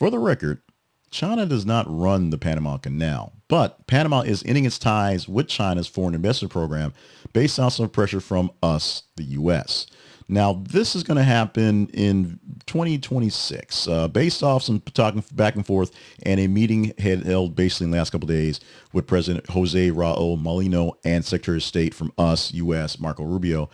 For the record, China does not run the Panama Canal, but Panama is ending its ties with China's foreign investment program based on some pressure from us, the U.S. Now, this is going to happen in 2026, based off some talking back and forth and a meeting held basically in the last couple of days with President Jose Raul Molino and Secretary of State from us, U.S., Marco Rubio.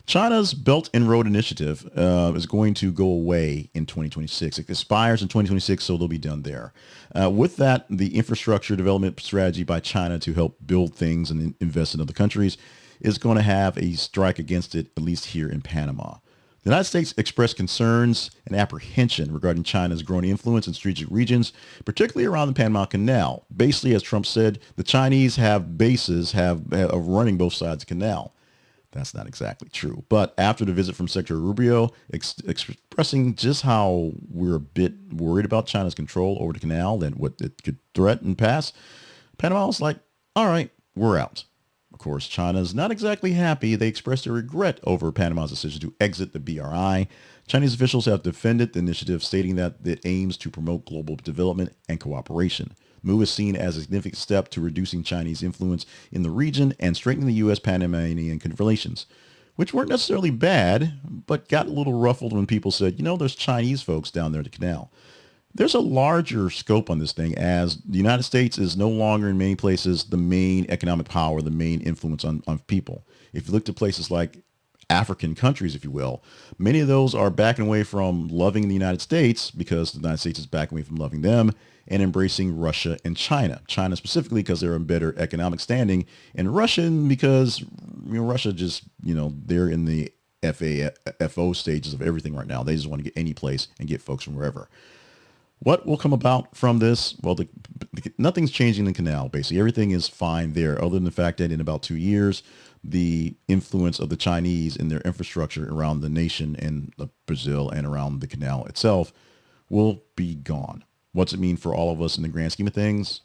China's Belt and Road Initiative is going to go away in 2026. It expires in 2026, so they'll be done there. With that, the infrastructure development strategy by China to help build things and invest in other countries is going to have a strike against it, at least here in Panama. The United States expressed concerns and apprehension regarding China's growing influence in strategic regions, particularly around the Panama Canal. Basically, as Trump said, the Chinese have bases have running both sides of the canal. That's not exactly true. But after the visit from Secretary Rubio expressing just how we're a bit worried about China's control over the canal and what it could threaten past, Panama was like, all right, we're out. Of course, China's not exactly happy. They expressed their regret over Panama's decision to exit the BRI. Chinese officials have defended the initiative, stating that it aims to promote global development and cooperation. The move is seen as a significant step to reducing Chinese influence in the region and strengthening the U.S.-Panamanian relations, which weren't necessarily bad, but got a little ruffled when people said, there's Chinese folks down there at the canal. There's a larger scope on this thing, as the United States is no longer in many places the main economic power, the main influence on people. If you look to places like African countries, if you will, many of those are backing away from loving the United States because the United States is backing away from loving them and embracing Russia and China. China specifically because they're in better economic standing, and Russia because Russia just, they're in the FO stages of everything right now. They just want to get any place and get folks from wherever. What will come about from this? Well, nothing's changing in the canal. Basically, everything is fine there, other than the fact that in about 2 years, the influence of the Chinese in their infrastructure around the nation and Brazil and around the canal itself will be gone. What's it mean for all of us in the grand scheme of things?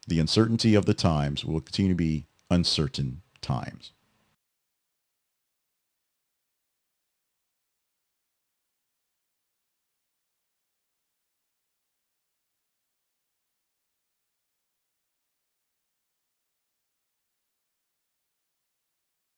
The uncertainty of the times will continue to be uncertain times.